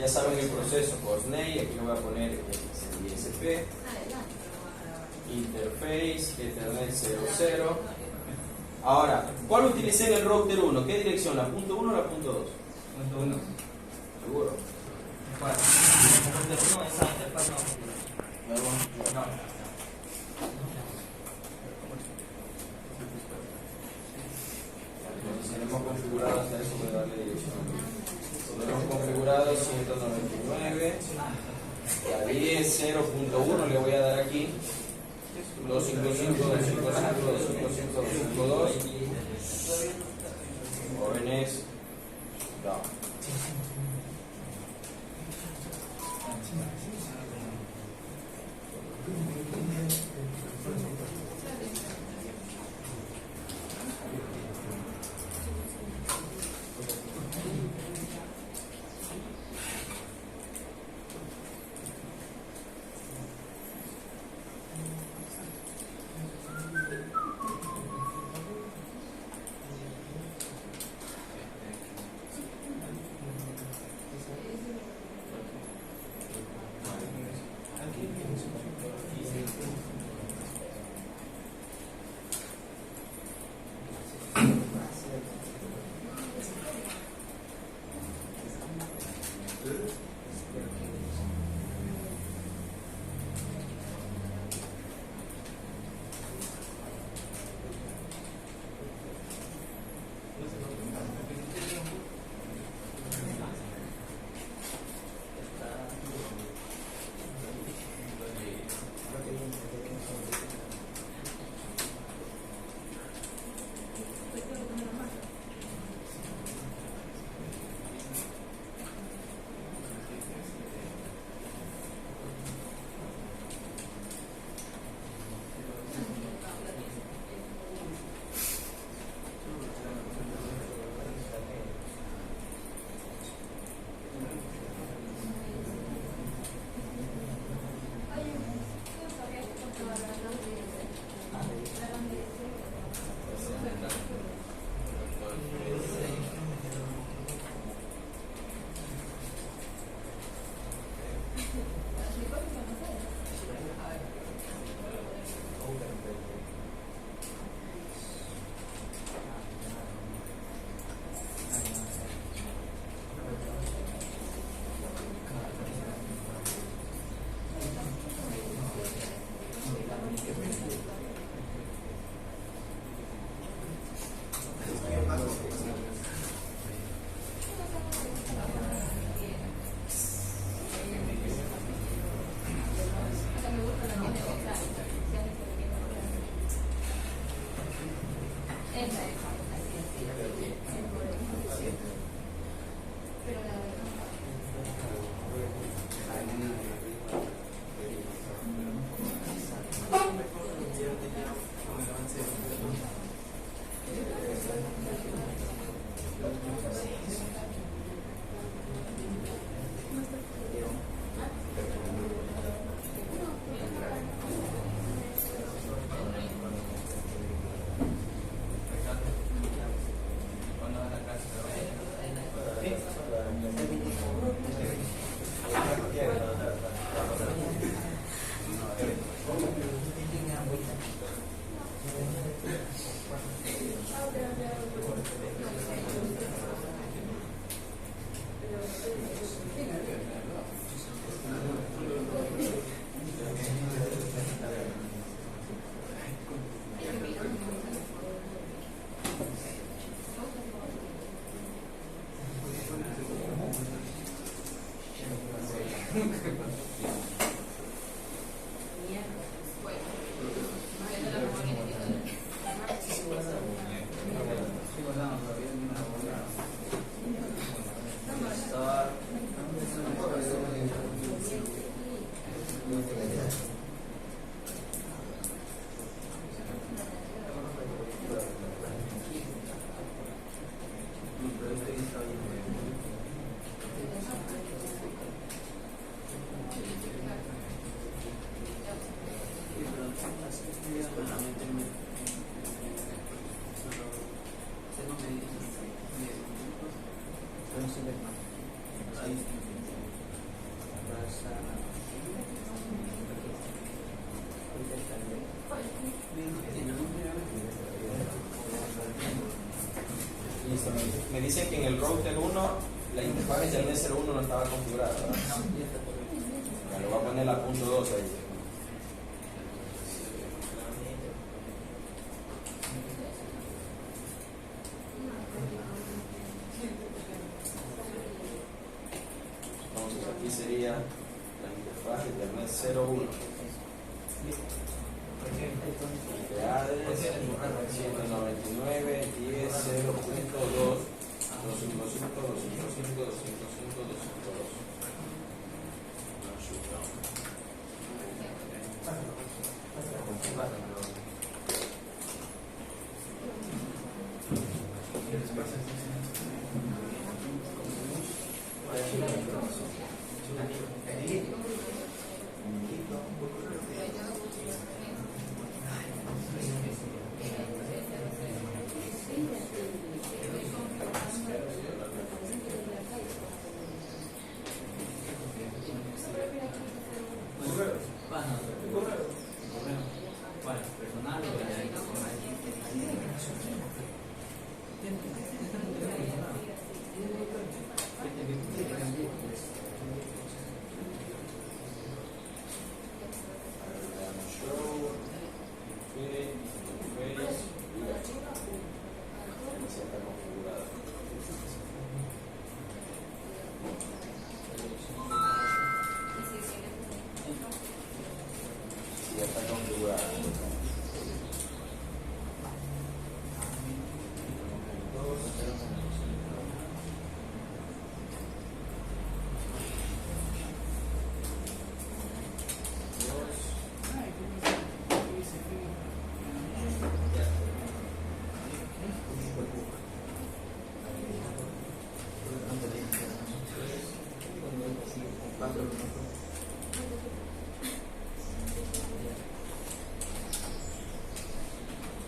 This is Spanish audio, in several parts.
Ya saben el proceso, Postney, aquí le voy a poner el ISP, interface, Ethernet 00. Ahora, ¿cuál utilicé en el router 1? ¿Qué dirección? ¿La punto 1 o la punto 2? Punto 1. ¿Seguro? ¿Cuál? Punto 1, esa interfaz no. No. Entonces tenemos configurado hasta eso, voy a darle dirección. Tenemos configurado 199. Y ahí es 0.1, le voy a dar aquí. 255.255.252. Jóvenes. Down. Listo, me dicen que en el router 1 la interfaz de Internet 01 no estaba configurada, ¿verdad? Ya, lo voy a poner la punto 2 ahí. Entonces aquí sería la interfaz de Internet 01. Address 199 10 0.2 255 255 255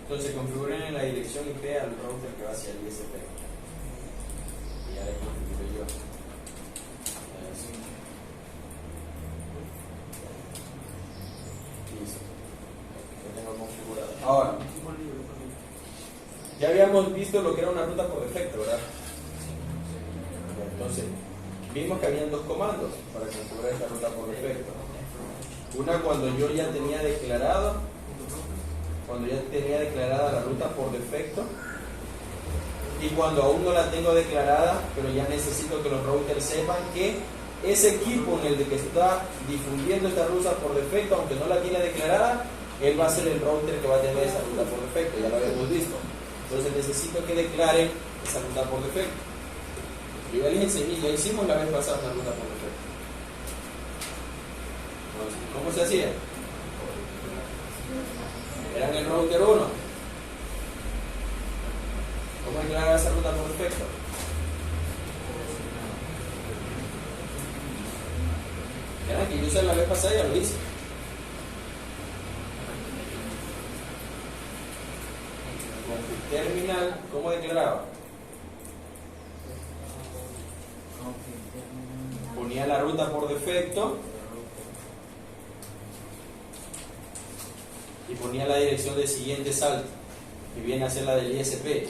Entonces configuren en la dirección IP al router que va hacia el ISP. Y ya le configuro yo. Listo. Lo tengo configurado. Ahora, ya habíamos visto lo que era una ruta por defecto, ¿verdad? Entonces, vimos que habían dos comandos para configurar esta ruta por defecto. Una cuando yo ya tenía declarada la ruta por defecto, y cuando aún no la tengo declarada, pero ya necesito que los routers sepan que ese equipo en el de que está difundiendo esta ruta por defecto, aunque no la tiene declarada, él va a ser el router que va a tener esa ruta por defecto, ya lo habíamos visto. Entonces necesito que declare esa ruta por defecto. Yo ya les enseñé, ya hicimos la vez pasada una ruta por defecto. Entonces, ¿cómo se hacía? Era en el router 1. ¿Cómo declarar esa ruta por defecto? Verán que yo la vez pasada ya lo hice. Terminal, ¿cómo declaraba? Ponía la ruta por defecto y ponía la dirección del siguiente salto, que viene a ser la del ISP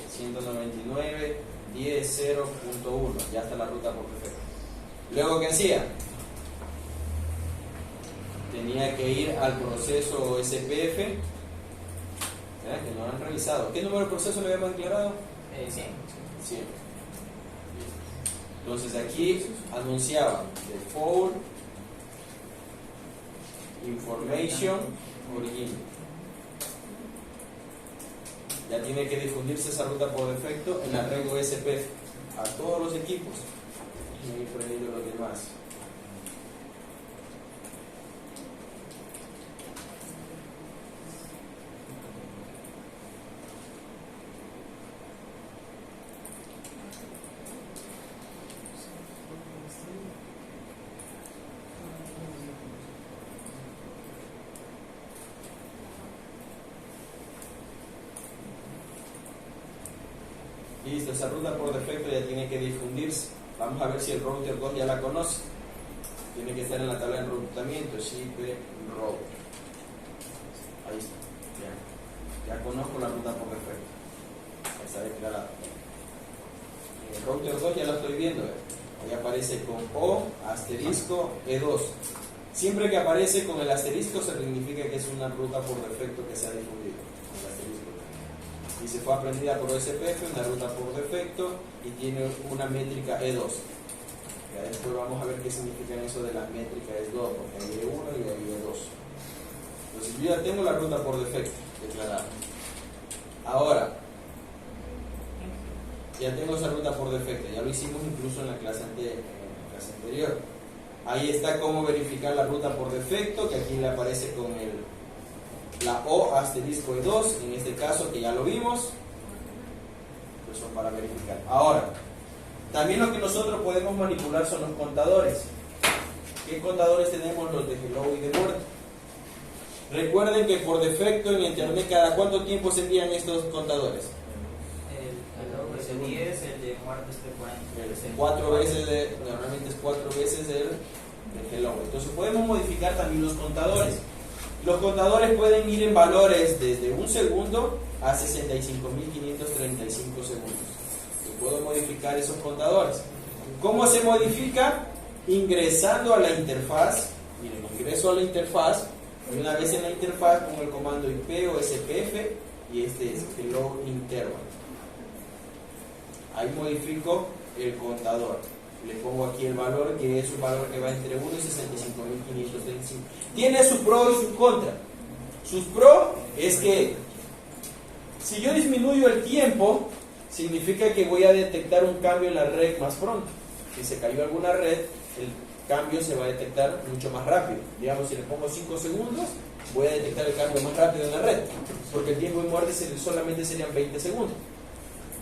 199.10.0.1. Ya está la ruta por defecto. Luego, ¿qué hacía? Tenía que ir al proceso SPF. ¿Verdad? Que no lo han revisado. ¿Qué número de proceso le habíamos declarado? 100. 100. Entonces aquí anunciaba default information origin. Ya tiene que difundirse esa ruta por defecto en la red USP a todos los equipos y por ello los demás. Listo, esa ruta por defecto ya tiene que difundirse. Vamos a ver si el router 2 ya la conoce. Tiene que estar en la tabla de enrutamiento, ship route. Ahí está. Ya conozco la ruta por defecto. Ahí está declarada. En el router 2 ya la estoy viendo. Ahí aparece con O, asterisco, E2. Siempre que aparece con el asterisco significa que es una ruta por defecto que se ha difundido. El asterisco. Y se fue aprendida por SPF, una ruta por defecto, y tiene una métrica E2. Ya después vamos a ver qué significa eso de la métrica E2, porque hay E1 y hay E2. Entonces yo ya tengo la ruta por defecto declarada. Ahora, ya tengo esa ruta por defecto, ya lo hicimos incluso en la clase anterior. Ahí está cómo verificar la ruta por defecto, que aquí le aparece con la O asterisco E2, en este caso que ya lo vimos. Eso para verificar. Ahora, también lo que nosotros podemos manipular son los contadores. ¿Qué contadores tenemos? Los de hello y de muerte. Recuerden que por defecto en internet, ¿cada cuánto tiempo se envían estos contadores? El hello es el 10, el de muerte es el 40. Normalmente es 4 veces del hello. Entonces podemos modificar también los contadores. Los contadores pueden ir en valores desde 1 segundo a 65.535 segundos. Y puedo modificar esos contadores. ¿Cómo se modifica? Ingresando a la interfaz. Miren, ingreso a la interfaz. Y una vez en la interfaz pongo el comando IP o SPF y este es hello interval. Ahí modifico el contador. Le pongo aquí el valor, que es un valor que va entre 1 y 65.535. Tiene su pro y su contra. Sus pro es que si yo disminuyo el tiempo, significa que voy a detectar un cambio en la red más pronto. Si se cayó alguna red, el cambio se va a detectar mucho más rápido. Digamos, si le pongo 5 segundos, voy a detectar el cambio más rápido en la red, porque el tiempo de muerte solamente serían 20 segundos.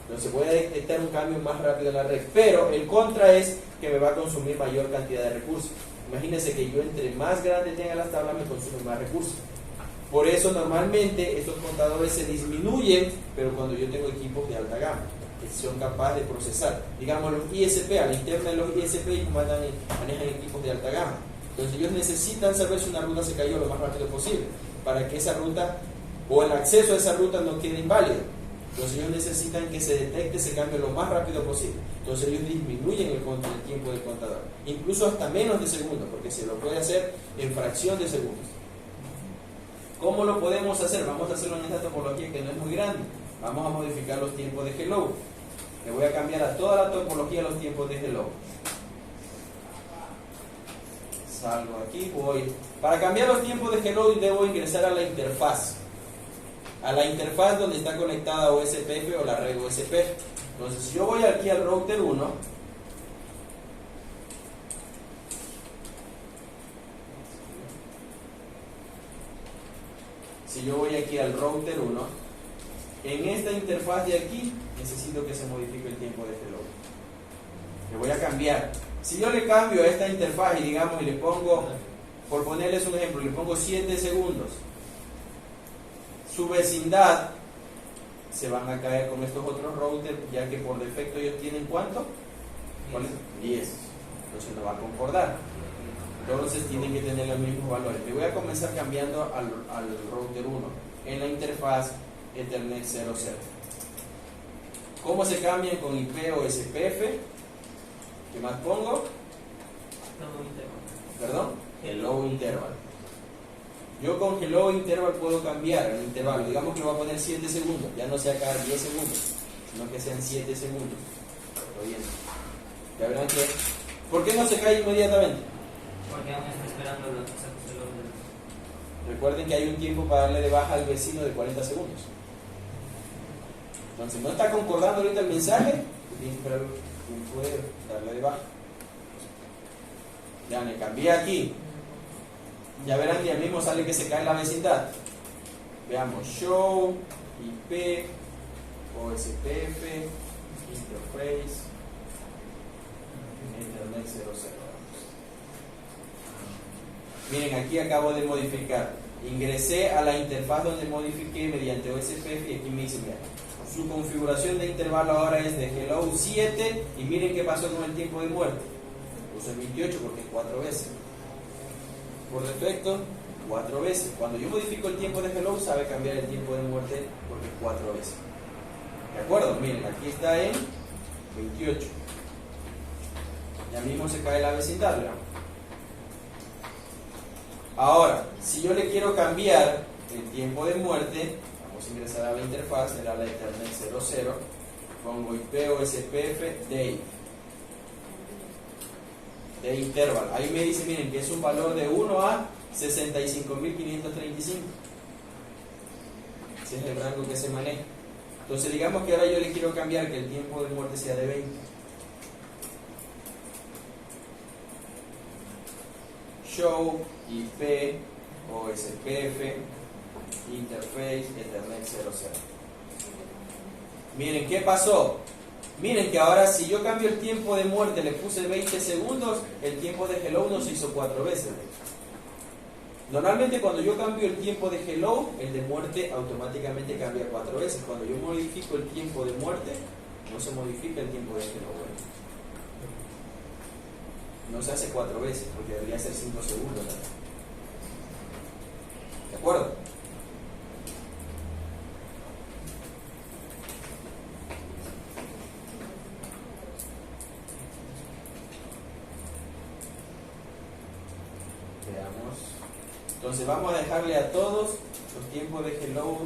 Entonces voy a detectar un cambio más rápido en la red, pero el contra es que me va a consumir mayor cantidad de recursos. Imagínense que yo entre más grande tenga las tablas me consume más recursos. Por eso normalmente estos contadores se disminuyen, pero cuando yo tengo equipos de alta gama que son capaces de procesar, digamos los ISP, a la interna de los ISP manejan equipos de alta gama. Entonces ellos necesitan saber si una ruta se cayó lo más rápido posible, para que esa ruta o el acceso a esa ruta no quede inválido. Entonces ellos necesitan que se detecte ese cambio lo más rápido posible. Entonces ellos disminuyen el tiempo del contador, incluso hasta menos de segundos, porque se lo puede hacer en fracción de segundos. ¿Cómo lo podemos hacer? Vamos a hacerlo en esta topología que no es muy grande. Vamos a modificar los tiempos de hello. Le voy a cambiar a toda la topología los tiempos de hello. Salgo aquí, voy. Para cambiar los tiempos de hello debo ingresar a la interfaz. A la interfaz donde está conectada OSPF o la red OSP. Entonces, si yo voy aquí al router 1, en esta interfaz de aquí necesito que se modifique el tiempo de hello. Le voy a cambiar. Si yo le cambio a esta interfaz y digamos y le pongo, por ponerles un ejemplo, le pongo 7 segundos, su vecindad se van a caer con estos otros routers, ya que por defecto ellos tienen ¿cuánto? ¿Cuál es? 10. Entonces no va a concordar. Entonces tienen que tener los mismos valores. Me voy a comenzar cambiando al router 1 en la interfaz Ethernet 00. ¿Cómo se cambian con IP o SPF? ¿Qué más pongo? ¿Perdón? Hello interval. Yo con hello interval puedo cambiar el intervalo. Digamos que lo voy a poner 7 segundos. Ya no se va a quedar 10 segundos, sino que sean 7 segundos. Estoy bien. Ya verán que... ¿Por qué no se cae inmediatamente? Porque aún está esperando los celos. Recuerden que hay un tiempo para darle de baja al vecino de 40 segundos. Entonces, no está concordando ahorita el mensaje, tiene que esperar un puede darle de baja. Ya me cambié aquí. Ya verán que ya mismo sale que se cae la vecindad. Veamos, show, IP, OSPF, interface, Ethernet 00. Miren, aquí acabo de modificar. Ingresé a la interfaz donde modifiqué mediante OSPF y aquí me dice, mira, su configuración de intervalo ahora es de hello 7 y miren qué pasó con el tiempo de muerte. puse el 28 porque es 4 veces. Por defecto, 4 veces. Cuando yo modifico el tiempo de hello, sabe cambiar el tiempo de muerte porque es 4 veces. ¿De acuerdo? Miren, aquí está en 28. Ya mismo se cae la vecindad, ¿verdad? Ahora, si yo le quiero cambiar el tiempo de muerte, vamos a ingresar a la interfaz, será la Ethernet 00, pongo IP o SPF day interval. Ahí me dice, miren, que es un valor de 1 a 65.535. Ese es el rango que se maneja. Entonces digamos que ahora yo le quiero cambiar que el tiempo de muerte sea de 20. Show IP o SPF interface Ethernet 00. Miren qué pasó. Miren que ahora si yo cambio el tiempo de muerte, le puse 20 segundos, el tiempo de hello no se hizo 4 veces. Normalmente cuando yo cambio el tiempo de hello, el de muerte automáticamente cambia 4 veces. Cuando yo modifico el tiempo de muerte, no se modifica el tiempo de hello. No se hace 4 veces, porque debería ser 5 segundos. ¿De acuerdo? Veamos. Entonces vamos a dejarle a todos los tiempos de hello.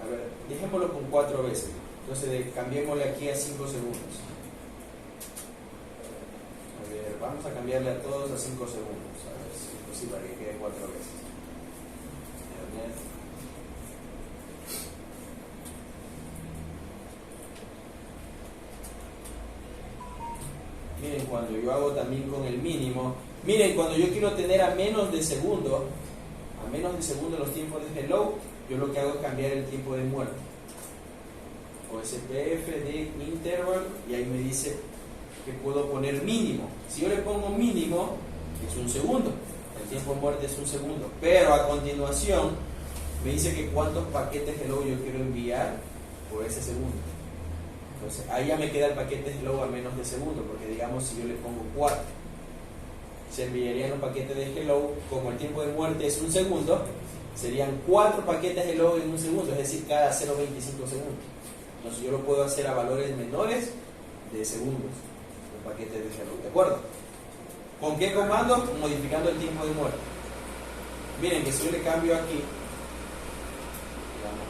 A ver, dejémoslo con 4 veces. Entonces cambiémosle aquí a 5 segundos. A ver, vamos a cambiarle a todos a 5 segundos. A ver si es posible para que quede 4 veces. Internet. Miren, cuando yo hago también con el mínimo, miren, cuando yo quiero tener a menos de segundo los tiempos de hello, yo lo que hago es cambiar el tiempo de muerte. O SPF de interval, y ahí me dice que puedo poner mínimo. Si yo le pongo mínimo, es 1 segundo. El tiempo de muerte es 1 segundo. Pero a continuación, me dice que cuántos paquetes hello yo quiero enviar por ese segundo. Entonces, ahí ya me queda el paquete hello a menos de segundo, porque digamos si yo le pongo 4, se enviarían los paquetes de hello, como el tiempo de muerte es 1 segundo, serían 4 paquetes hello en 1 segundo, es decir, cada 0,25 segundos. Entonces yo lo puedo hacer a valores menores de segundos, los paquetes de hello, ¿de acuerdo? ¿Con qué comando? Modificando el tiempo de muerte. Miren que si yo le cambio aquí, digamos,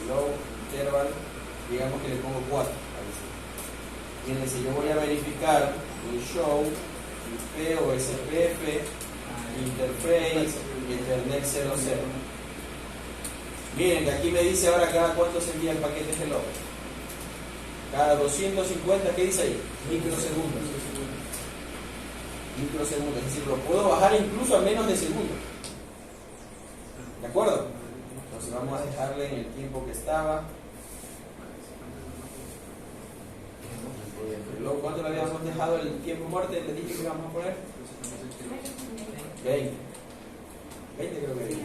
hello, interval, digamos que le pongo 4. Miren, si yo voy a verificar el show, IP o SPF, interface, Ethernet 00. Miren que aquí me dice ahora cada cuánto se envía el paquete hello. Cada 250, ¿qué dice ahí? Microsegundos. Microsegundos, es decir, lo puedo bajar incluso a menos de segundo. ¿De acuerdo? Entonces vamos a dejarle en el tiempo que estaba. ¿Cuánto le habíamos dejado el tiempo muerte? ¿Le dije que íbamos a poner? 20. 20 creo que dije.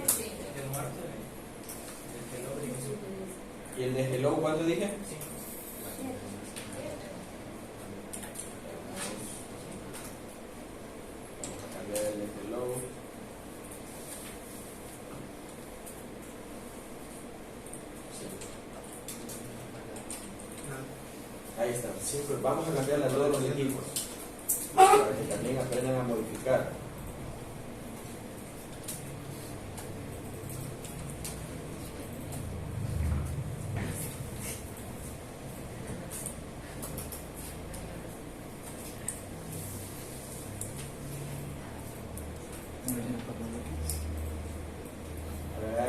¿Y el de hello cuánto dije? Vamos a cambiar el de hello. Ahí está, siempre vamos a cambiarle a todos los equipos para que también aprendan a modificar.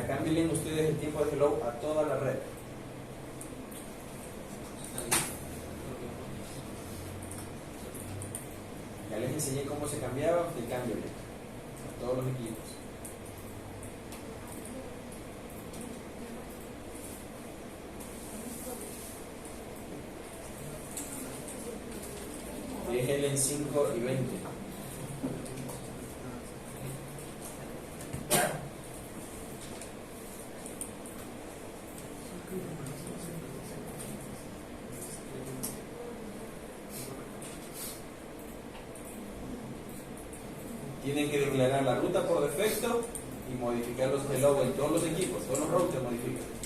Cámbienle ustedes el tiempo de hello a toda la red. Ya les enseñé cómo se cambiaba, de cambio a todos los equipos. Déjenle en 5 y 20. Tienen que declarar la ruta por defecto y modificar los hello en todos los equipos, todos los routers modifican.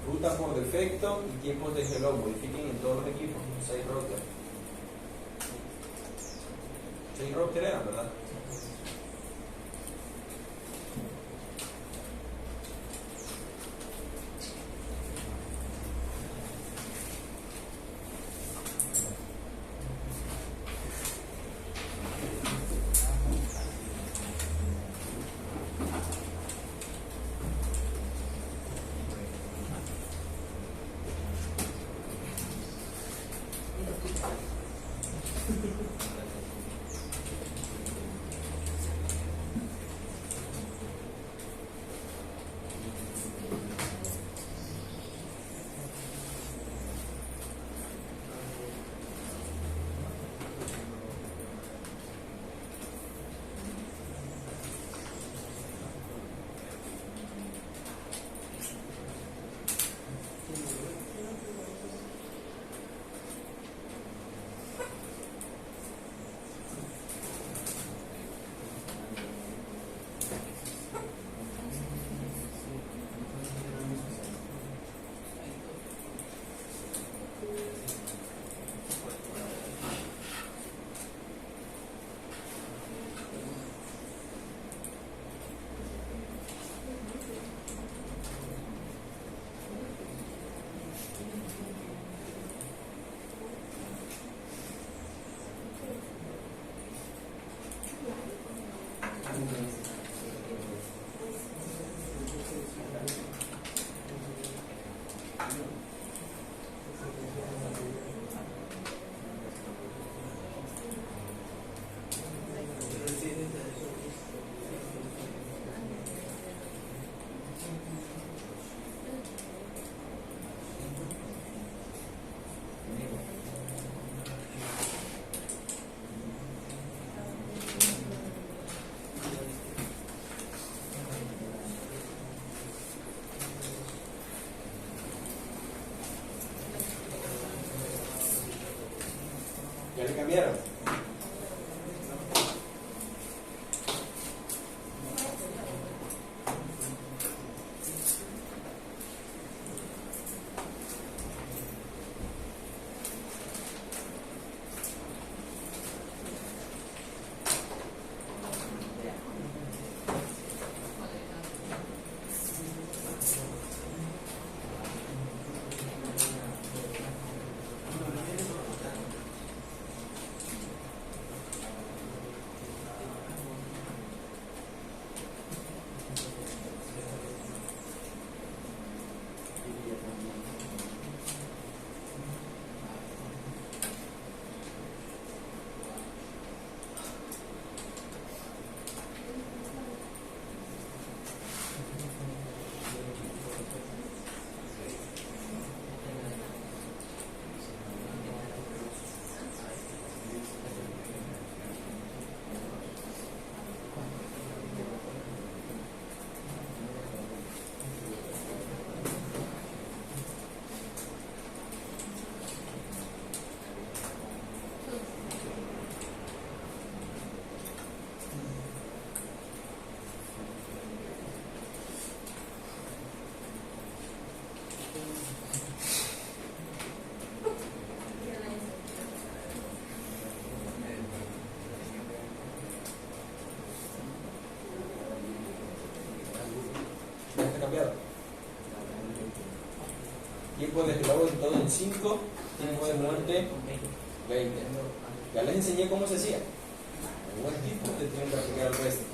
Ruta por defecto y tiempos de hello modifiquen en todos los equipos. 6 routers. 6 routers eran, ¿verdad? ¿Ya le cambiaron? ¿Ya está cambiado? Tiempo de hello en todo en 5, tiempo de muerte 20. Ya les enseñé cómo se hacía. En buen tiempo ustedes tienen que practicar el resto.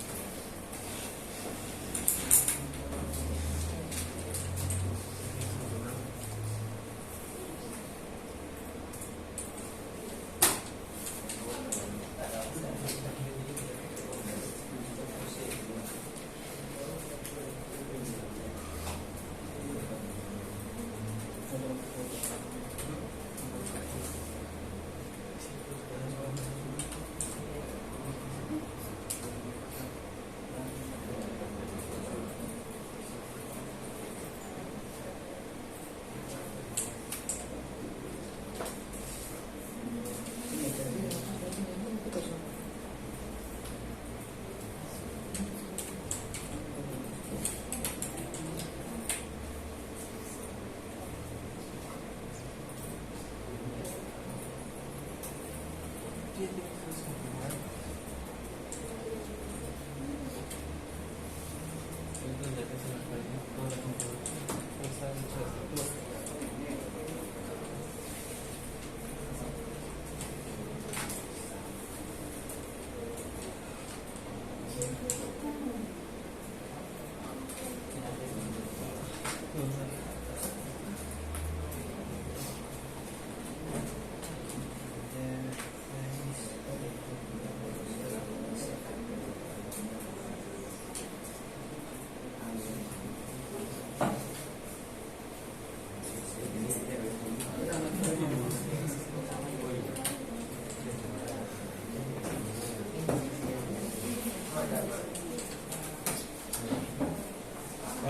¿Ya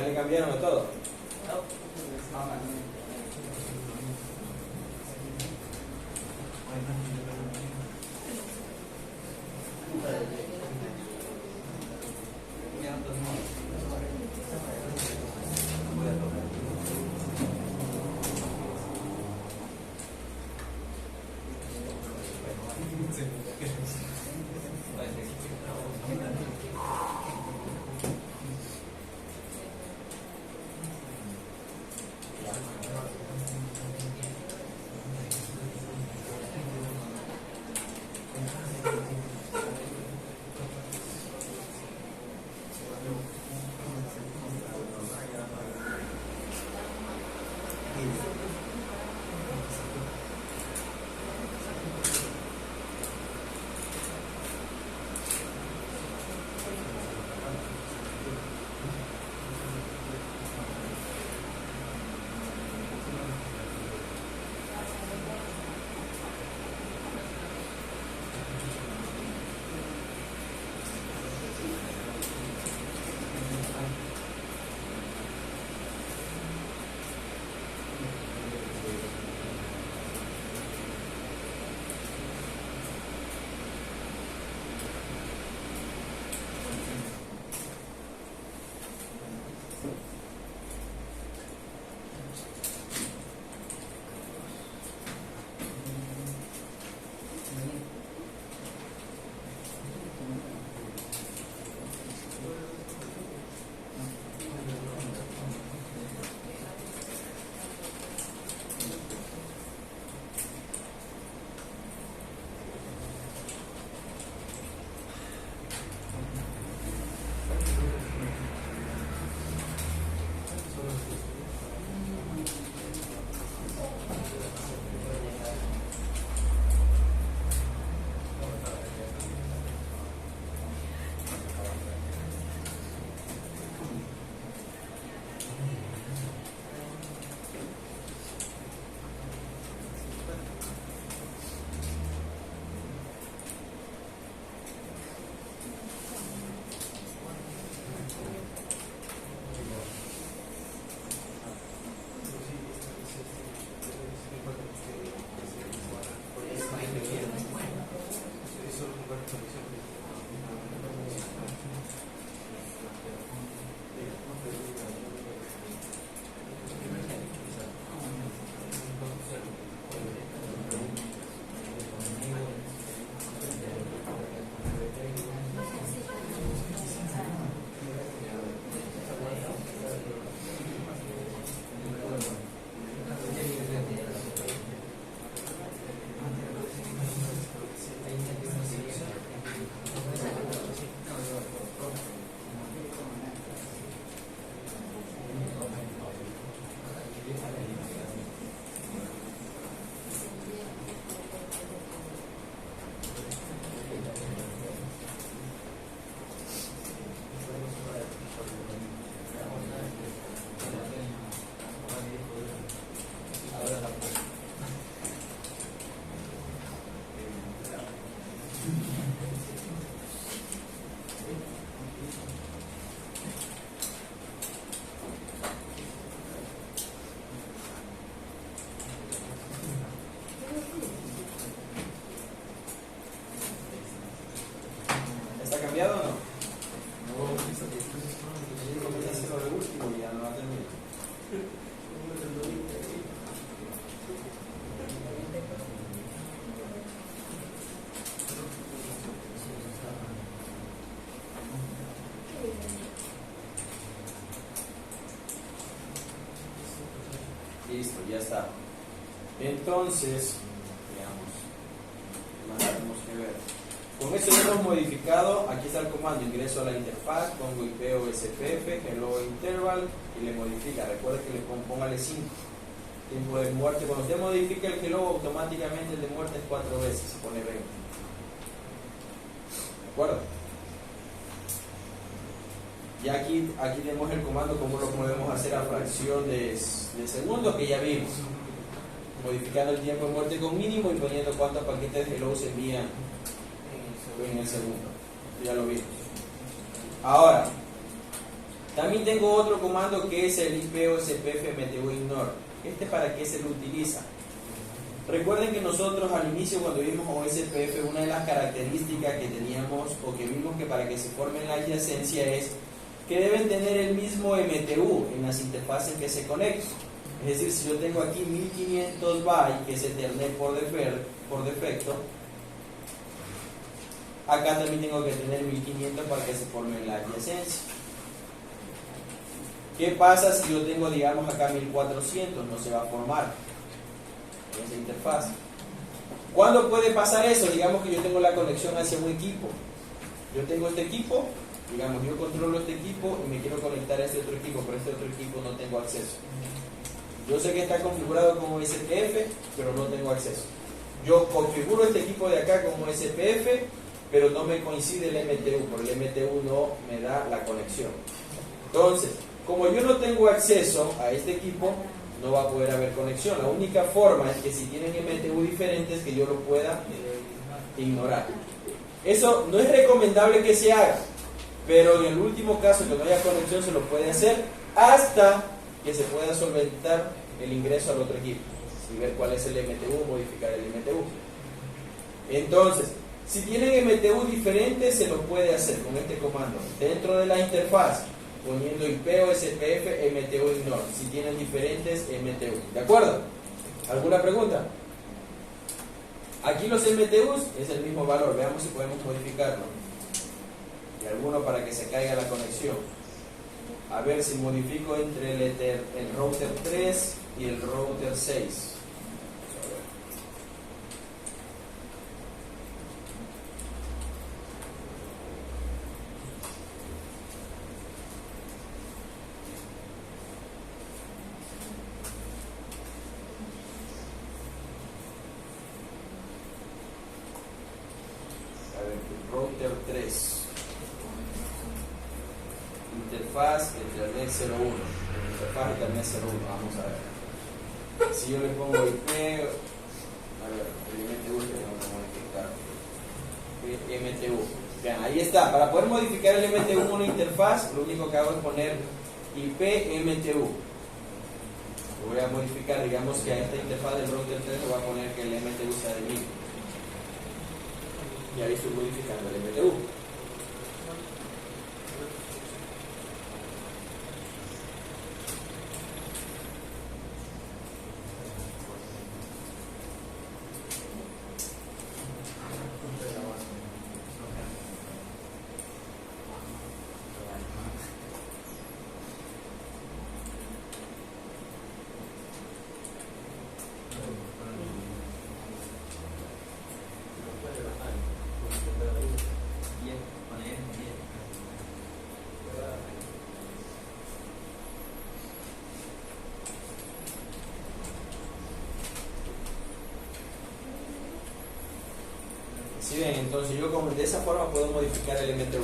le cambiaron de todo? ¿Está cambiado o no? No, comienza a hacerlo de último y ya no va a terminar. Listo, ya está. Entonces, veamos, ¿qué más tenemos que ver? con esto ya hemos modificado. Aquí está el comando, ingreso a la interfaz, pongo IP o SPF, hello interval y le modifica. Recuerda que le póngale 5. Tiempo de muerte, cuando usted modifica el hello, automáticamente el de muerte es 4 veces, se pone 20. ¿De acuerdo? Y aquí tenemos el comando, cómo lo podemos hacer a fracción de segundos, que ya vimos. Modificando el tiempo de muerte con mínimo y poniendo cuántos paquetes de hello se envían en el segundo. Ya lo vimos. Ahora, también tengo otro comando que es el IP o SPF MTU ignore. ¿Para qué se lo utiliza? Recuerden que nosotros al inicio, cuando vimos OSPF, una de las características que teníamos o que vimos que para que se forme la adyacencia es que deben tener el mismo MTU en las interfaces que se conectan. Es decir, si yo tengo aquí 1500 bytes, que es Ethernet por defecto, acá también tengo que tener 1500 para que se forme la adyacencia. ¿Qué pasa si yo tengo, digamos, acá 1400? No se va a formar en esa interfaz. ¿Cuándo puede pasar eso? Digamos que yo tengo la conexión hacia un equipo. Yo tengo este equipo, digamos, yo controlo este equipo y me quiero conectar a este otro equipo, pero este otro equipo no tengo acceso. Yo sé que está configurado como SPF, pero no tengo acceso. Yo configuro este equipo de acá como SPF, pero no me coincide el MTU, porque el MTU no me da la conexión. Entonces, como yo no tengo acceso a este equipo, no va a poder haber conexión. La única forma es que si tienen MTU diferentes, que yo lo pueda ignorar. Eso no es recomendable que se haga, pero en el último caso que no haya conexión se lo puede hacer hasta que se pueda solventar el ingreso al otro equipo y ver cuál es el MTU, modificar el MTU. Entonces, si tienen MTU diferentes, se lo puede hacer con este comando dentro de la interfaz, poniendo IP o SPF MTU ignore. Si tienen diferentes MTU, ¿de acuerdo? ¿Alguna pregunta? Aquí los MTUs es el mismo valor, veamos si podemos modificarlo. Y alguno para que se caiga la conexión. A ver si modifico entre el router 3 y el router 6. Router 3, interfaz Ethernet 01, interfaz Ethernet 01, vamos a ver. Si yo le pongo IP, a ver, el MTU tengo que modificar. MTU, vean, ahí está. Para poder modificar el MTU en una interfaz, lo único que hago es poner IP MTU. Lo voy a modificar, digamos que a esta interfaz del router 3 le voy a poner que el MTU sea de 1000. Y ahí estoy modificando el MTU. ¿Sí ven? Entonces yo de esa forma puedo modificar el MTU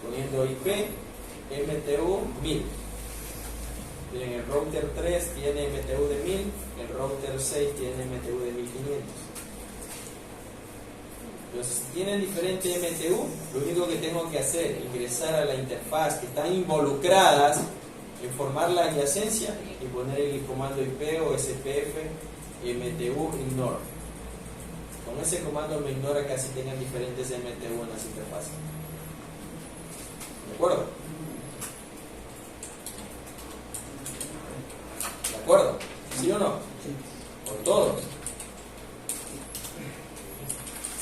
poniendo IP MTU 1000. Miren, el router 3 tiene MTU de 1000, el router 6 tiene MTU de 1500. Entonces, si tienen diferente MTU, lo único que tengo que hacer es ingresar a la interfaz que están involucradas en formar la adyacencia y poner el comando IP o SPF MTU ignore. Con ese comando me ignora que así tengan diferentes MTU en las interfaces. ¿De acuerdo? ¿De acuerdo? ¿Sí o no? Con todos.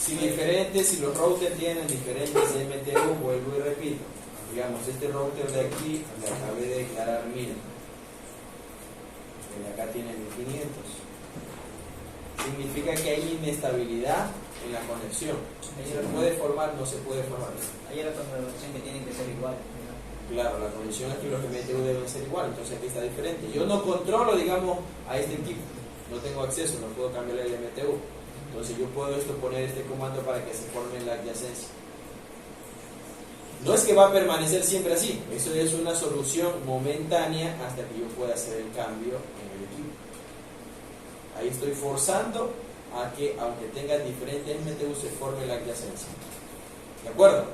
Si los routers tienen diferentes MTU, vuelvo y repito. Digamos, este router de aquí le acabé de declarar 1000. El de acá tiene 1500. Significa que hay inestabilidad en la conexión. ¿Se puede formar? No se puede formar. Hay otra conversión que tienen que ser igual. Claro, la conexión aquí los MTU deben ser igual, entonces aquí está diferente. Yo no controlo, digamos, a este equipo, no tengo acceso, no puedo cambiar el MTU. Entonces yo puedo poner este comando para que se forme la adyacencia. No es que va a permanecer siempre así, eso es una solución momentánea hasta que yo pueda hacer el cambio en el equipo. Ahí estoy forzando a que, aunque tenga diferentes MTU, se forme la adyacencia. ¿De acuerdo?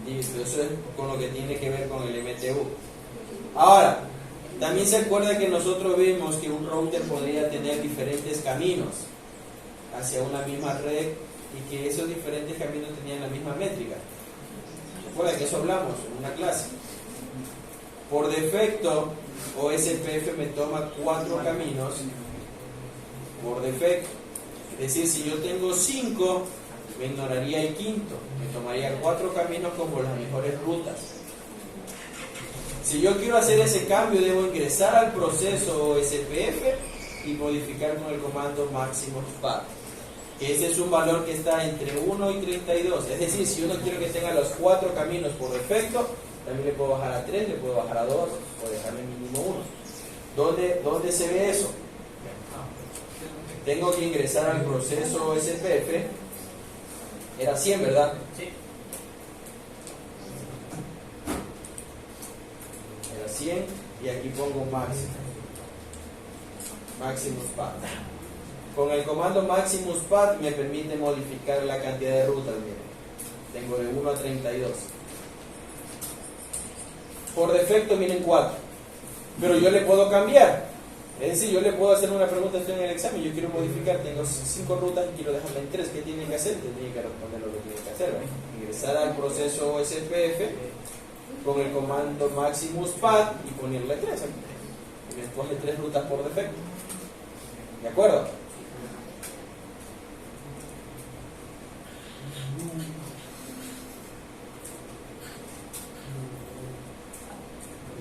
Listo, eso es con lo que tiene que ver con el MTU. Ahora, también se acuerda que nosotros vimos que un router podría tener diferentes caminos hacia una misma red y que esos diferentes caminos tenían la misma métrica. ¿Se acuerda que eso hablamos en una clase? Por defecto, OSPF me toma 4 caminos por defecto. Es decir, si yo tengo 5, me ignoraría el quinto, me tomaría 4 caminos como las mejores rutas. Si yo quiero hacer ese cambio, debo ingresar al proceso OSPF y modificar con el comando máximo path, que ese es un valor que está entre 1 y 32. Es decir, si yo no quiero que tenga los 4 caminos por defecto, también le puedo bajar a 3, le puedo bajar a 2 o dejarle mínimo 1. ¿Dónde se ve eso? Tengo que ingresar al proceso OSPF. Era 100, ¿verdad? Sí. Era 100 y aquí pongo máximo. Maximus path. Con el comando Maximus path me permite modificar la cantidad de rutas. Miren. Tengo de 1 a 32. Por defecto vienen 4. Pero yo le puedo cambiar. Es decir, yo le puedo hacer una pregunta, estoy en el examen, yo quiero modificar, tengo 5 rutas y quiero dejarla en 3. ¿Qué tiene que hacer? Tiene que responder lo que tiene que hacer. Ingresar al proceso OSPF con el comando Maximus path y ponerle 3 aquí. Y me escoge 3 rutas por defecto. ¿De acuerdo?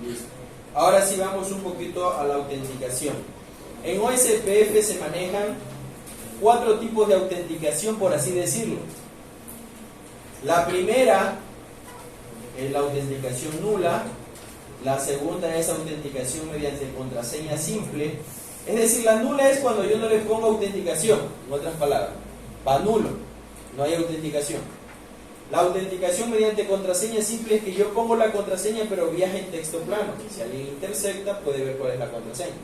Listo. Ahora sí vamos un poquito a la autenticación. En OSPF se manejan 4 tipos de autenticación, por así decirlo. La primera es la autenticación nula. La segunda es autenticación mediante contraseña simple. Es decir, la nula es cuando yo no le pongo autenticación. En otras palabras, va nulo, no hay autenticación. La autenticación mediante contraseña simple es que yo pongo la contraseña pero viaja en texto plano. Si alguien intersecta puede ver cuál es la contraseña.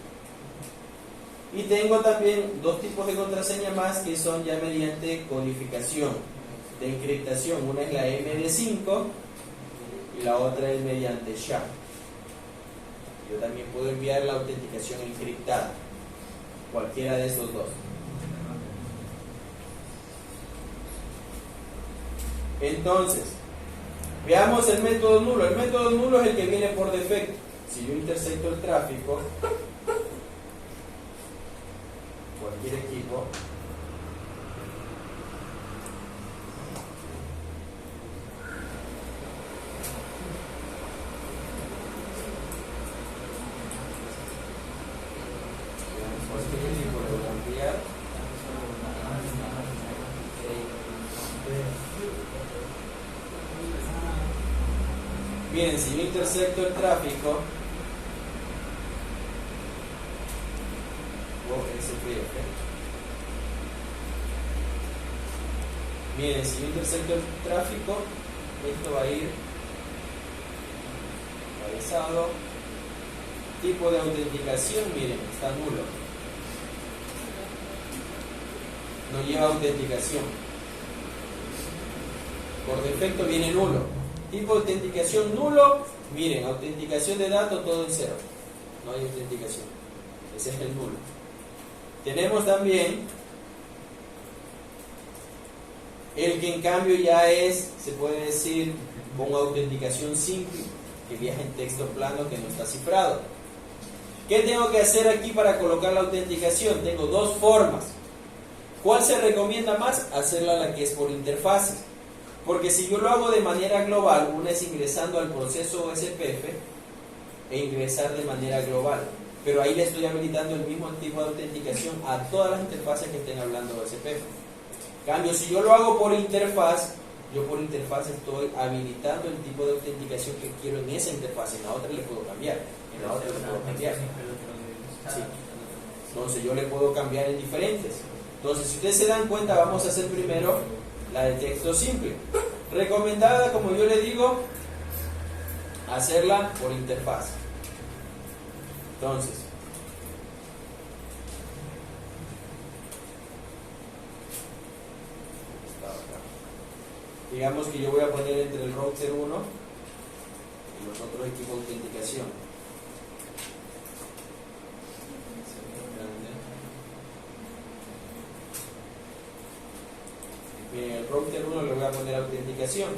Y tengo también 2 tipos de contraseña más que son ya mediante codificación de encriptación. Una es la MD5 y la otra es mediante SHA. Yo también puedo enviar la autenticación encriptada, cualquiera de estos 2. Entonces, veamos el método nulo. El método nulo es el que viene por defecto. Si yo intersecto el tráfico, cualquier equipo, miren, si yo intersecto el tráfico, OSPF, miren, si yo intersecto el tráfico, esto va a ir atravesado. Tipo de autenticación, miren, está nulo. No lleva autenticación. Por defecto viene nulo. Tipo de autenticación nulo, miren, autenticación de datos todo en 0. No hay autenticación. Ese es el nulo. Tenemos también el que en cambio ya es, se puede decir, con autenticación simple. que viaja en texto plano que no está cifrado. ¿Qué tengo que hacer aquí para colocar la autenticación? Tengo dos formas. ¿Cuál se recomienda más? Hacerla la que es por interfaces. Porque si yo lo hago de manera global, una es ingresando al proceso OSPF e ingresar de manera global. Pero ahí le estoy habilitando el mismo tipo de autenticación a todas las interfaces que estén hablando OSPF. En cambio, si yo lo hago por interfaz, yo por interfaz estoy habilitando el tipo de autenticación que quiero en esa interfaz. En la otra le puedo cambiar. En la otra le puedo cambiar. Sí. Entonces yo le puedo cambiar en diferentes. Entonces, si ustedes se dan cuenta, vamos a hacer primero la de texto simple. Recomendada, como yo le digo, hacerla por interfaz. Entonces, digamos que yo voy a poner entre el router 1 y los otros equipos de autenticación. Bien, el router 1 le voy a poner autenticación.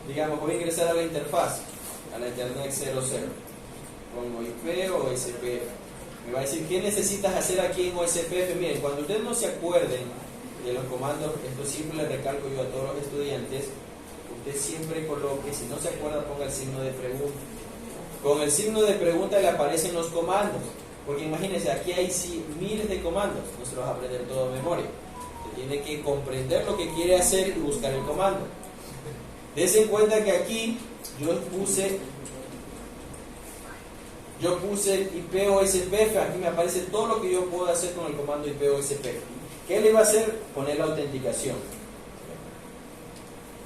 Digamos, voy a ingresar a la interfaz, a la Ethernet 00. Pongo IP o OSPF. Me va a decir, ¿qué necesitas hacer aquí en OSPF? Miren, cuando ustedes no se acuerden de los comandos, esto siempre le recalco yo a todos los estudiantes, usted siempre coloque, si no se acuerda, ponga el signo de pregunta. Con el signo de pregunta le aparecen los comandos, porque imagínense, aquí hay miles de comandos, no se los va a aprender todo de memoria. Usted tiene que comprender lo que quiere hacer y buscar el comando. Dense en cuenta que aquí yo puse el IP OSPF, aquí me aparece todo lo que yo puedo hacer con el comando IP OSPF. ¿Qué le va a hacer? Poner la autenticación.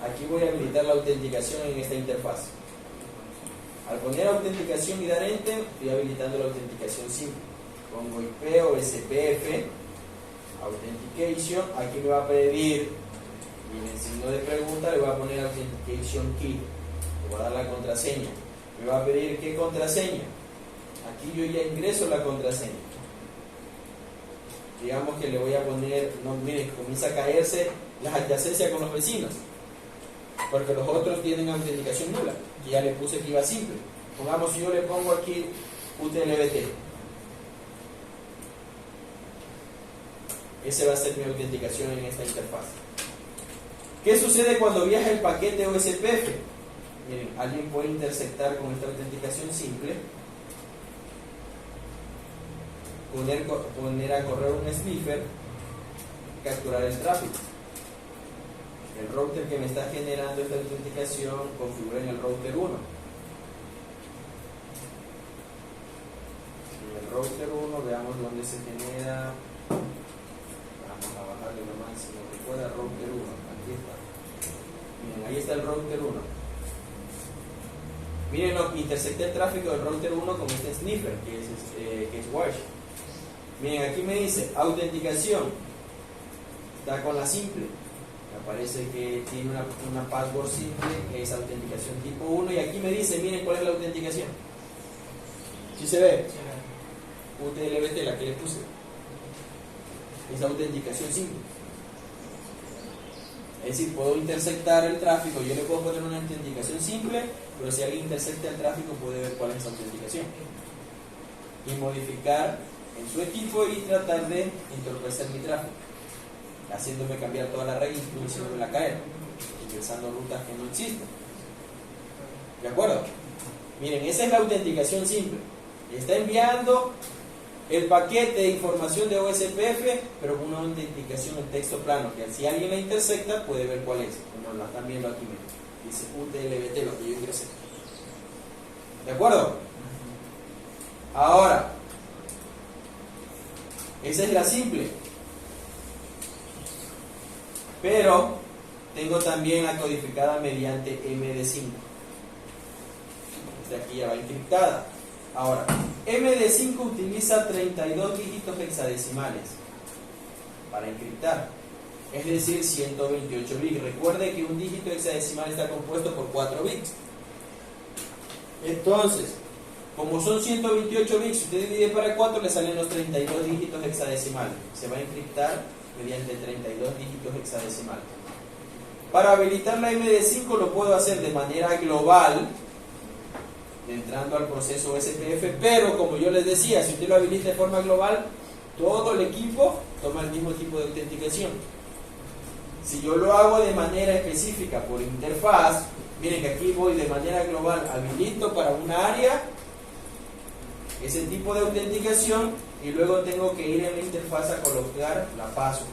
Aquí voy a habilitar la autenticación en esta interfaz. Al poner autenticación y dar enter, estoy habilitando la autenticación simple. Pongo IP OSPF, authentication, aquí me va a pedir, y en el signo de pregunta le voy a poner authentication key, le voy a dar la contraseña. Me va a pedir ¿qué contraseña? Aquí yo ya ingreso la contraseña. Digamos que le voy a poner, no, miren, comienza a caerse las adyacencias con los vecinos, porque los otros tienen autenticación nula, que ya le puse que iba simple. Pongamos, si yo le pongo aquí UTLBT, ese va a ser mi autenticación en esta interfaz. ¿Qué sucede cuando viaja el paquete OSPF? Miren, alguien puede interceptar con esta autenticación simple, poner a correr un sniffer, capturar el tráfico. El router que me está generando esta autenticación configura en el router 1. En el router 1 veamos dónde se genera. Vamos a bajarle lo máximo que pueda, router 1. Aquí está. Miren, ahí está el router 1. Miren, intercepté el tráfico del router 1 con este sniffer que es Wash. Miren, aquí me dice autenticación, está con la simple, me parece que tiene una password simple, que es autenticación tipo 1, y aquí me dice, miren cuál es la autenticación. ¿Sí se ve? UTLBT, la que le puse, es autenticación simple. Es decir, puedo interceptar el tráfico, yo le puedo poner una autenticación simple, pero si alguien intercepta el tráfico puede ver cuál es esa autenticación y modificar en su equipo y tratar de entorpecer mi tráfico, haciéndome cambiar toda la red, incluso haciéndome caer, ingresando rutas que no existen. ¿De acuerdo? Miren, esa es la autenticación simple. Está enviando el paquete de información de OSPF, pero con una autenticación en texto plano, que si alguien la intercepta puede ver cuál es, como la están viendo aquí. Dice UTLBT, lo que yo ingresé. ¿De acuerdo? Ahora, esa es la simple, pero tengo también la codificada mediante MD5. Esta aquí ya va encriptada. Ahora, MD5 utiliza 32 dígitos hexadecimales para encriptar, es decir, 128 bits. Recuerde que un dígito hexadecimal está compuesto por 4 bits. Entonces, como son 128 bits, si usted divide para 4, le salen los 32 dígitos hexadecimales. Se va a encriptar mediante 32 dígitos hexadecimales. Para habilitar la MD5 lo puedo hacer de manera global, entrando al proceso SPF, pero como yo les decía, si usted lo habilita de forma global, todo el equipo toma el mismo tipo de autenticación. Si yo lo hago de manera específica por interfaz, miren que aquí voy de manera global, habilito para una área ese tipo de autenticación y luego tengo que ir en la interfaz a colocar la password.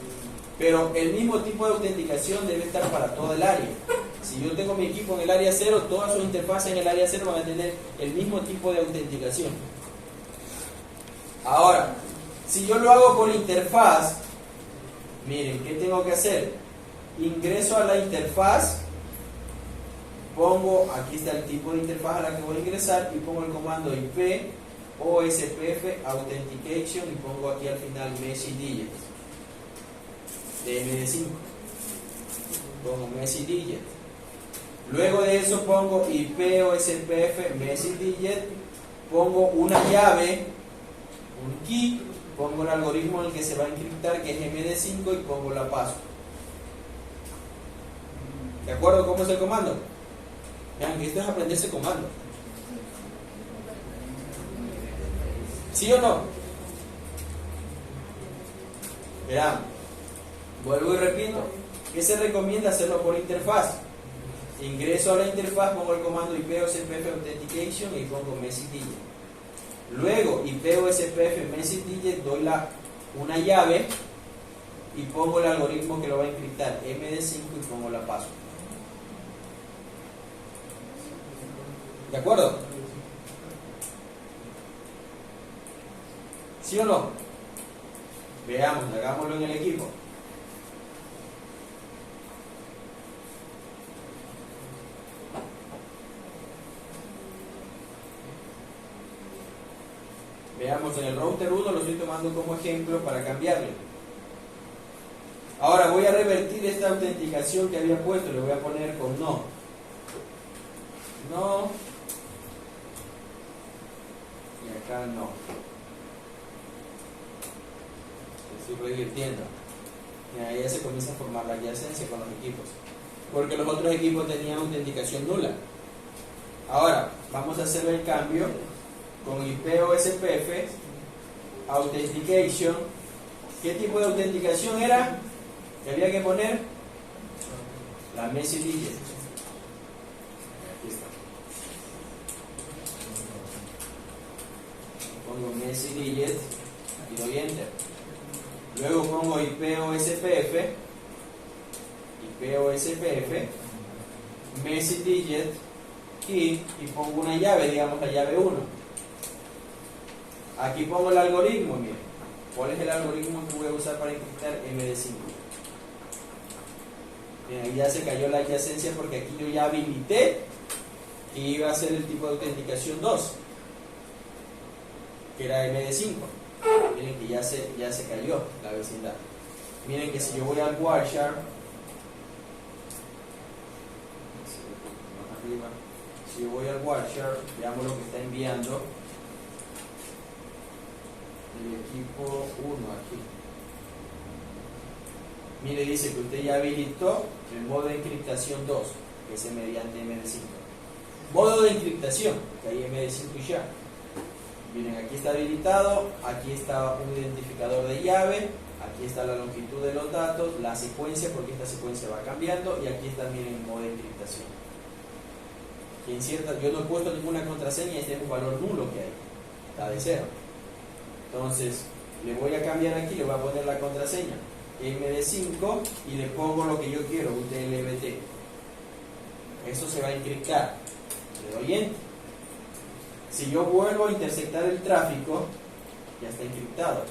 Pero el mismo tipo de autenticación debe estar para toda el área. Si yo tengo mi equipo en el área 0, todas sus interfaces en el área 0 van a tener el mismo tipo de autenticación. Ahora, si yo lo hago por interfaz, miren, ¿qué tengo que hacer? Ingreso a la interfaz, pongo, aquí está el tipo de interfaz a la que voy a ingresar y pongo el comando IP OSPF Authentication y pongo aquí al final Messi Digit de MD5. Pongo Messi Digit. Luego de eso pongo IP OSPF Messi Digit, pongo una llave, un key, pongo el algoritmo en el que se va a encriptar, que es MD5, y pongo la password. ¿De acuerdo? ¿Cómo es el comando? Vean que esto es aprenderse comando. ¿Sí o no? Verán, vuelvo y repito, ¿qué se recomienda? Hacerlo por interfaz. Ingreso a la interfaz, pongo el comando IP OSPF Authentication y pongo Messi Digit. Luego, IP OSPF Messi Digit, doy una llave y pongo el algoritmo que lo va a encriptar, MD5, y pongo la password. ¿De acuerdo? ¿Sí o no? Veamos, hagámoslo en el equipo. Veamos, en el router 1 lo estoy tomando como ejemplo para cambiarle. Ahora voy a revertir esta autenticación que había puesto, le voy a poner con no. No. Y acá no. Estoy revirtiendo. Y ahí ya se comienza a formar la adyacencia con los equipos. Porque los otros equipos tenían autenticación nula. Ahora, vamos a hacer el cambio con IP OSPF Authentication. ¿Qué tipo de autenticación era? Que había que poner la Messi Digit. Aquí está. Pongo Messi Digit y doy Enter. Luego pongo IP OSPF Messi Digit y pongo una llave, digamos la llave 1. Aquí pongo el algoritmo, miren. ¿Cuál es el algoritmo que voy a usar para encriptar MD5? Bien, ahí ya se cayó la adyacencia porque aquí yo ya habilité que iba a ser el tipo de autenticación 2, que era MD5. Miren que ya se cayó la vecindad. Miren que si yo voy al Wireshark, si yo voy al Wireshark, veamos lo que está enviando el equipo 1 aquí. Mire, dice que usted ya habilitó el modo de encriptación 2, que es mediante MD5. Modo de encriptación, que hay MD5 y ya. Miren, aquí está habilitado, aquí está un identificador de llave, aquí está la longitud de los datos, la secuencia, porque esta secuencia va cambiando, y aquí está, miren, el modo de encriptación. Que en cierta, yo no he puesto ninguna contraseña, este es un valor nulo que hay, está de 0. Entonces, le voy a cambiar aquí, le voy a poner la contraseña MD5 y le pongo lo que yo quiero, UTLBT. Eso se va a encriptar. Le doy Enter. Si yo vuelvo a interceptar el tráfico, ya está encriptado.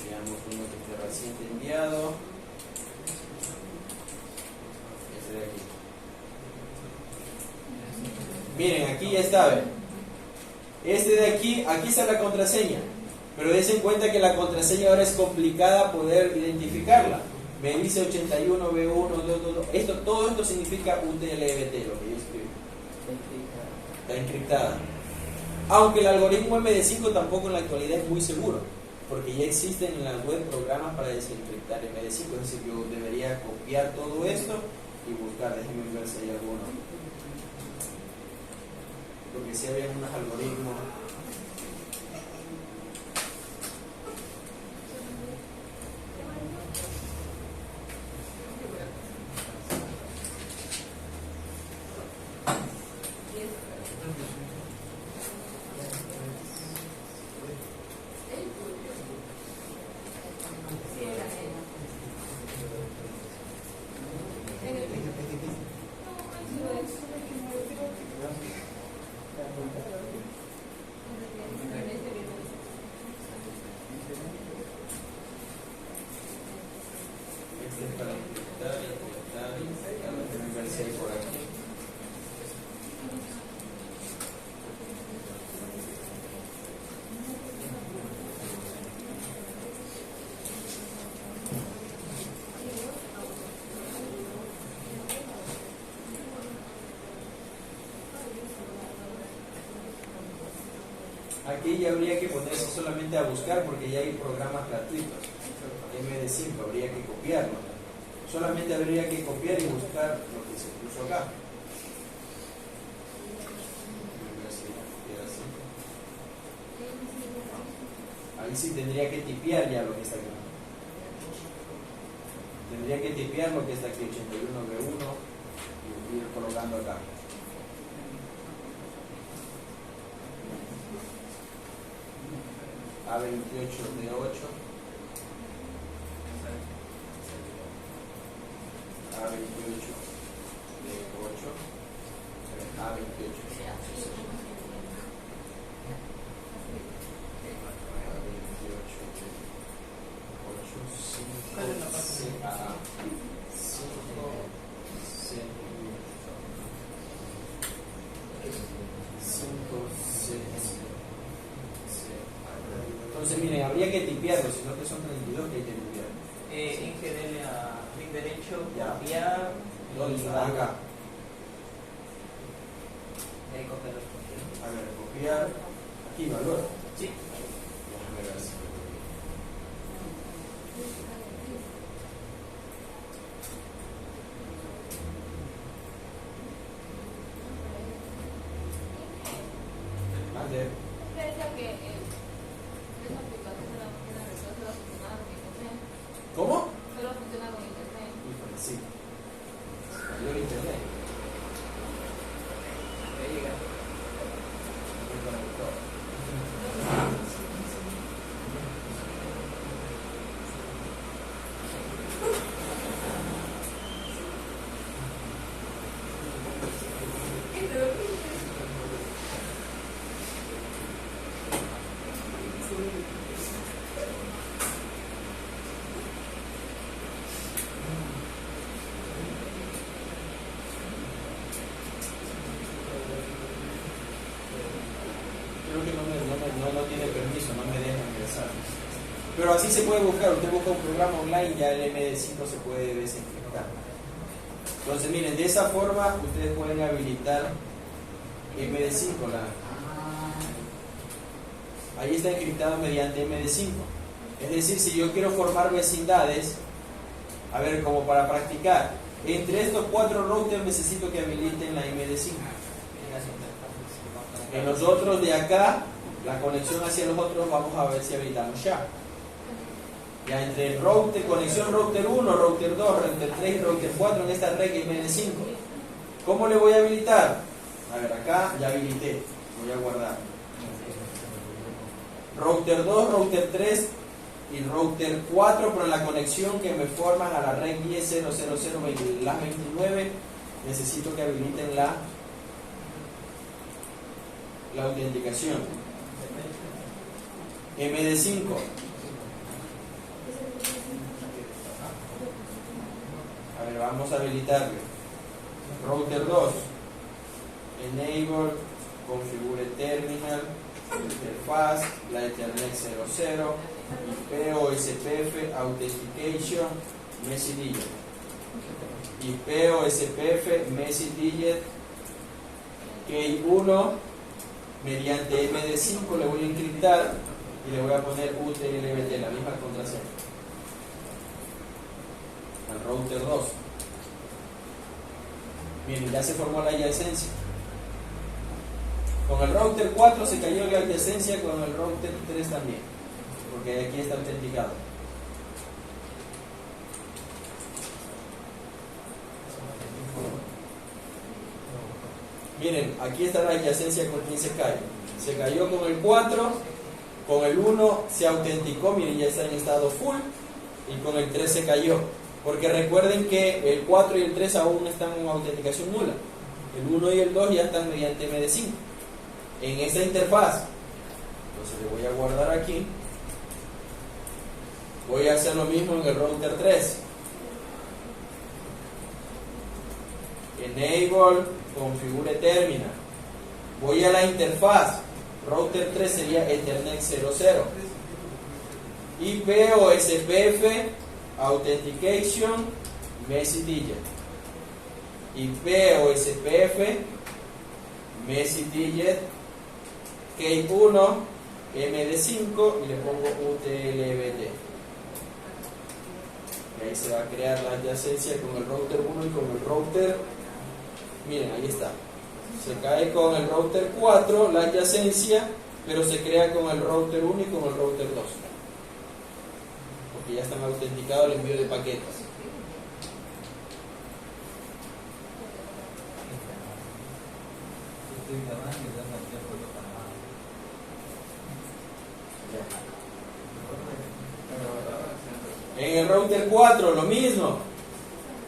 Veamos uno que esté reciente enviado. Este de aquí. Miren, aquí ya está, ¿ven? Este de aquí está la contraseña. Pero dense en cuenta que la contraseña ahora es complicada poder identificarla. Me dice 81B1, todo esto significa UTLBT, lo que yo escribo. Está encriptada. Aunque el algoritmo MD5 tampoco en la actualidad es muy seguro, porque ya existen en la web programas para desencriptar MD5, es decir, yo debería copiar todo esto y buscar, déjenme ver si hay alguno, porque si había unos algoritmos. Aquí ya habría que ponerse solamente a buscar porque ya hay programas gratuitos. MD5 habría que copiarlo. Solamente habría que copiar y buscar lo que se puso acá. Ahí sí tendría que tipear ya lo que está aquí. Tendría que tipear lo que está aquí, 81B1, y ir colocando acá. A28D8, A28D8, Entonces miren, habría que tipearlo, sino que son 32 que hay que tipear. Ingdele a clic derecho, Ya. copiar. ¿Dónde está? Acá. Y ahí copiar los contenidos. A ver, copiar. Aquí, valor. Sí. Déjame ver si lo copio. Mande. ¿Cómo? Solo funciona con internet. Híjole, sí. Mayor internet. Ahí llega. Me conectó. Creo que no tiene permiso, no me deja ingresar. Pero así se puede buscar, usted busca un programa online, ya el MD5 se puede desencriptar. Entonces miren, de esa forma ustedes pueden habilitar MD5. Ahí está encriptado mediante MD5. Es decir, si yo quiero formar vecindades, a ver, como para practicar, entre estos 4 routers necesito que habiliten la MD5. En los otros de acá, la conexión hacia los otros, vamos a ver si habilitamos ya. Ya entre el router, conexión router 1, router 2, router 3 y router 4 en esta red MD5. ¿Cómo le voy a habilitar? A ver, acá ya habilité. Voy a guardar. Router 2, router 3 y router 4, pero en la conexión que me forman a la red 10.0.0.0 las 29, necesito que habiliten la autenticación. MD5. A ver, vamos a habilitarle. Router 2. Enable, configure terminal, interfaz, la Ethernet 00, IP o SPF, authentication, message digit. IP o SPF, message digit, key 1. Mediante MD5 le voy a encriptar y le voy a poner UTLBT, la misma contraseña. Al router 2. Miren, ya se formó la adyacencia. Con el router 4 se cayó la adyacencia, con el router 3 también, porque aquí está autenticado. Miren, aquí está la adyacencia con quien se cae. Se cayó con el 4, con el 1 se autenticó, miren, ya está en estado full, y con el 3 se cayó. Porque recuerden que el 4 y el 3 aún están en autenticación nula. El 1 y el 2 ya están mediante MD5. En esta interfaz, entonces le voy a guardar aquí. Voy a hacer lo mismo en el router 3. Enable, configure terminal. Voy a la interfaz. Router 3 sería Ethernet 00. IP o SPF, Authentication, Message Digit. IP o SPF, Message Digit, Key 1, MD5 y le pongo UTLBT. Y ahí se va a crear la adyacencia con el router 1 y con el router. Miren, ahí está. Se cae con el router 4 la adyacencia, pero se crea con el router 1 y con el router 2. Porque ya están autenticados el envío de paquetes. En el router 4 lo mismo.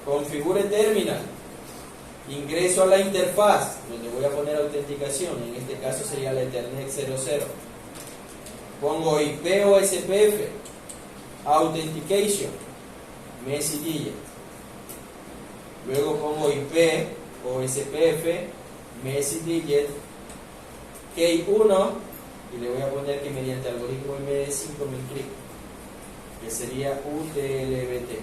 Configure terminal. Ingreso a la interfaz donde voy a poner autenticación. En este caso sería la Ethernet 00. Pongo IP o SPF, Authentication, Message Digit. Luego pongo IP o SPF, Message Digit, Key 1 y le voy a poner que mediante algoritmo MD5 me clic, que sería UTLBT.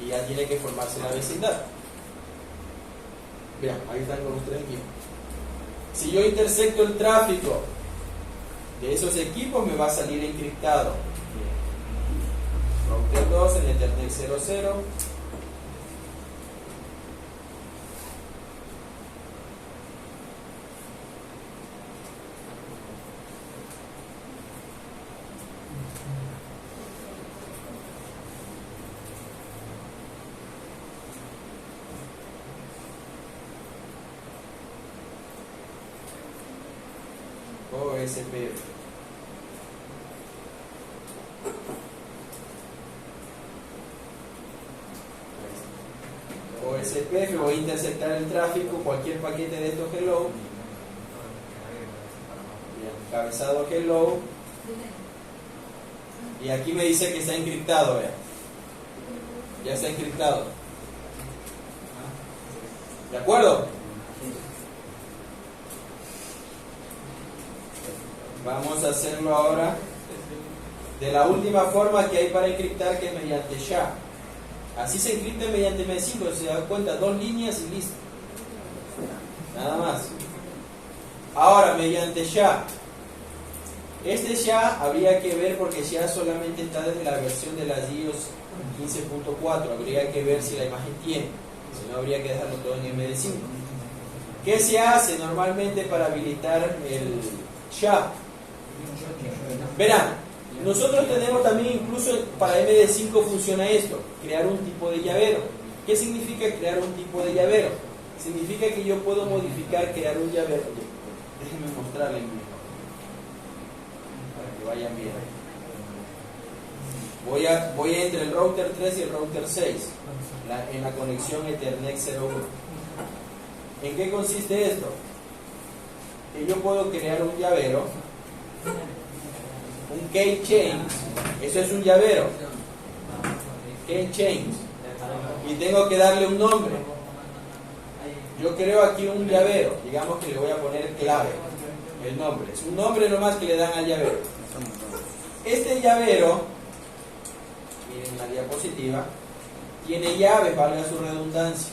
Y ya tiene que formarse la vecindad. Vean, ahí están con ustedes aquí. Si yo intersecto el tráfico de esos equipos, me va a salir encriptado. Router 2 en Ethernet 00. OSPF. OSPF, voy a intersectar el tráfico, cualquier paquete de estos hello. Bien, encabezado hello. Y aquí me dice que está encriptado, vean. Ya está encriptado. ¿De acuerdo? Vamos a hacerlo ahora de la última forma que hay para encriptar, que es mediante SHA. Así se encripta mediante MD5, se da cuenta, 2 líneas y listo. Nada más. Ahora, mediante SHA. Este SHA habría que ver, porque SHA solamente está desde la versión de las iOS 15.4. Habría que ver si la imagen tiene. Si no, habría que dejarlo todo en MD5. ¿Qué se hace normalmente para habilitar el SHA? Verán, nosotros tenemos también, incluso para MD5 funciona esto, crear un tipo de llavero. ¿Qué significa crear un tipo de llavero? Significa que yo puedo modificar, crear un llavero. Déjenme mostrarles para que vayan bien. Voy entre el router 3 y el router 6, en la conexión Ethernet 01. ¿En qué consiste esto? Que yo puedo crear un llavero, un key chain, eso es un llavero, key chain, y tengo que darle un nombre. Yo creo aquí un llavero, digamos que le voy a poner clave, el nombre, es un nombre nomás que le dan al llavero. Este llavero, miren la diapositiva, tiene llaves, valga su redundancia.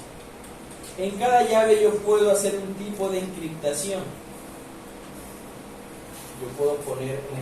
En cada llave yo puedo hacer un tipo de encriptación. Yo puedo poner en